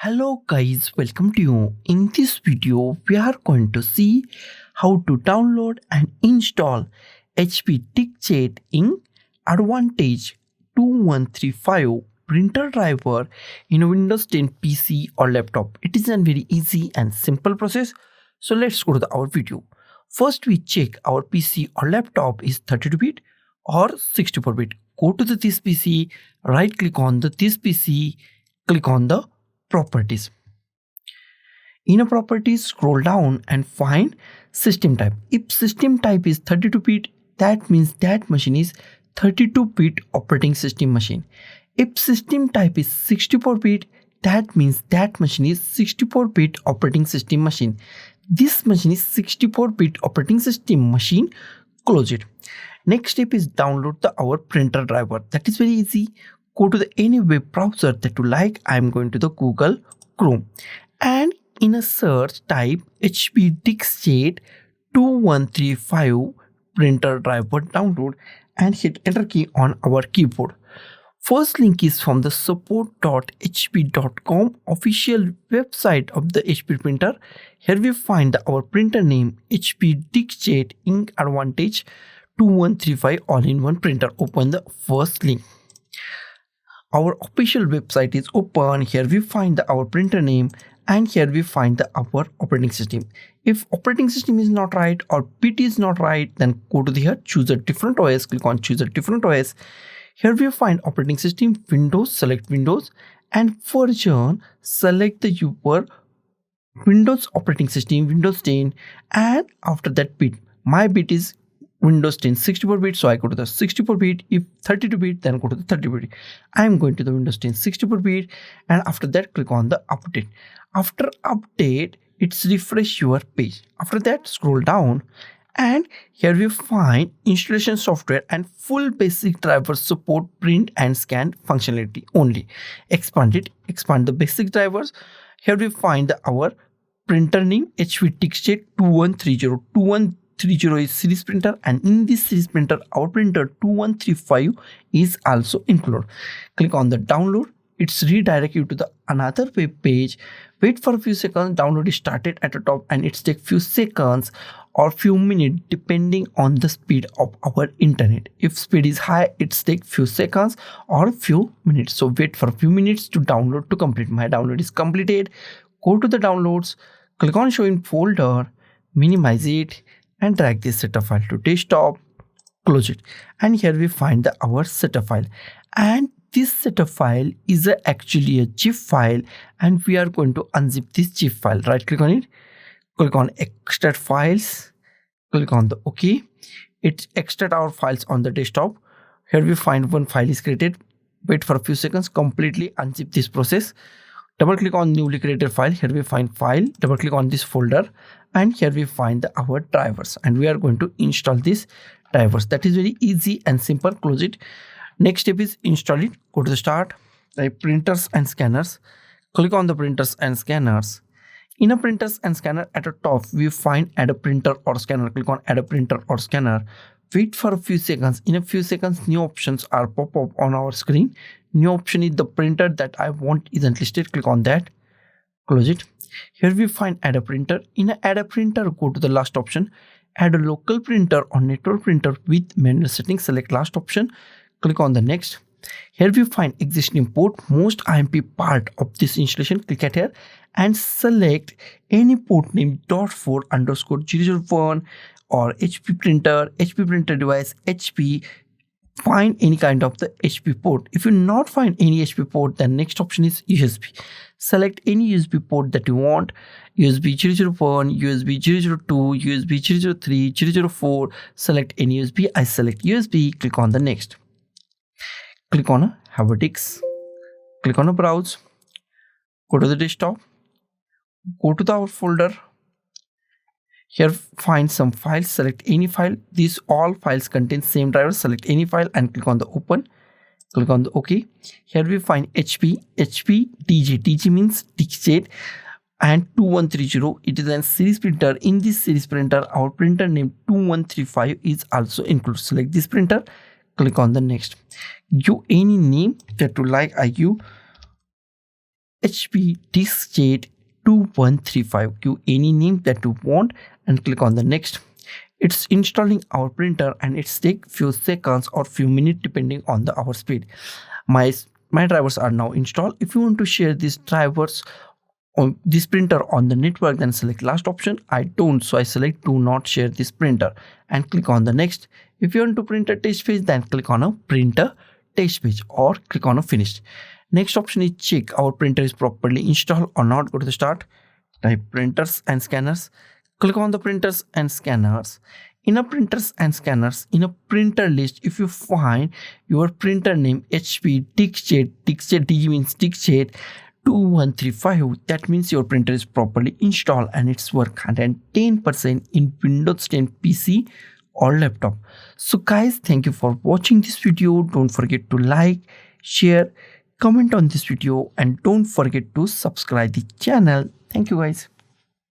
Hello guys, welcome to you. In this video, we are going to see how to download and install HP Deskjet Ink Advantage 2135 printer driver in a Windows 10 PC or laptop. It is a very easy and simple process. So let's go to our video. First, we check our PC or laptop is 32-bit or 64-bit. Go to this PC, right click on this PC, click on the properties. In a properties, scroll down and find system type. If system type is 32-bit, that means that machine is 32-bit operating system machine. If system type is 64-bit, that means that machine is 64-bit operating system machine. This machine is 64-bit operating system machine. Close it. Next step is download our printer driver. That is very easy. Go to any web browser that you like. I am going to the Google Chrome, and in a search type HP Deskjet 2135 printer driver download and hit enter key on our keyboard. First link is from the support.hp.com official website of the HP printer. Here we find our printer name HP Deskjet Ink Advantage 2135 all-in-one printer. Open the first link. Our official website is open. Here we find our printer name and here we find our operating system. If operating system is not right or bit is not right, then go to here, choose a different OS, click on choose a different OS. Here we find operating system, Windows, select Windows, and version, select the your Windows operating system, Windows 10, and after that bit. My bit is Windows 10 64-bit, so I go to the 64-bit. If 32-bit, then go to the 30-bit. I am going to the Windows 10 64-bit, and after that click on the update. After update, it's refresh your page. After that, scroll down and here we find installation software and full basic driver support, print and scan functionality only. Expand it, expand the basic drivers. Here we find our printer name HP Deskjet 2130. 2130 is series printer, and in this series printer our printer 2135 is also included. Click on the download. It's redirect you to the another web page. Wait for a few seconds. Download is started at the top and it takes few seconds or few minutes depending on the speed of our internet. If speed is high, it takes few seconds or few minutes. So wait for a few minutes to download to complete. My download is completed. Go to the downloads, click on show in folder, minimize it and drag this setup file to desktop. Close it, and here we find our setup file, and this setup file is actually a zip file, and we are going to unzip this zip file. Right click on it, click on extract files, click on the OK. It extract our files on the desktop. Here we find one file is created. Wait for a few seconds, completely unzip this process. Double click on newly created file. Here we find file, double click on this folder, and here we find our drivers, and we are going to install these drivers. That is very easy and simple. Close it. Next step is install it. Go to the start, type printers and scanners, click on the printers and scanners. In a printers and scanner at the top we find add a printer or scanner. Click on add a printer or scanner. Wait for a few seconds. In a few seconds new options are pop up on our screen. New option is the printer that I want isn't listed. Click on that. Close it. Here we find add a printer. In a add a printer, go to the last option, add a local printer or network printer with manual settings. Select last option. Click on the next. Here we find existing port, most IMP part of this installation. Click at here and select any port name .4_001 or HP printer device, HP. Find any kind of the HP port. If you not find any HP port, then next option is USB. Select any USB port that you want. USB 001, USB 002, USB 003, 004. Select any USB. I select USB. Click on the next. Click on have a disk. Click on a browse. Go to the desktop. Go to our folder. Here find some files, select any file. These all files contain same driver. Select any file and click on the open. Click on the OK. Here we find HP DG. DG means Deskjet and 2130. It is a series printer. In this series printer, our printer name 2135 is also included. Select this printer. Click on the next. Give any name that you like. I give HP Deskjet 2135. Give any name that you want and click on the next. It's installing our printer and it's take few seconds or few minutes depending on our speed. My drivers are now installed. If you want to share these drivers on this printer on the network, then select last option. I don't, so I select do not share this printer and click on the next. If you want to print a test page, then click on a printer test page or click on a finished. Next option is check our printer is properly installed or not. Go to the start, type printers and scanners, click on the printers and scanners. In a printers and scanners, in a printer list, if you find your printer name HP Deskjet D means Deskjet 2135, that means your printer is properly installed and it's work 110% in Windows 10 PC or laptop. So guys, thank you for watching this video. Don't forget to like, share, comment on this video and don't forget to subscribe the channel. Thank you guys.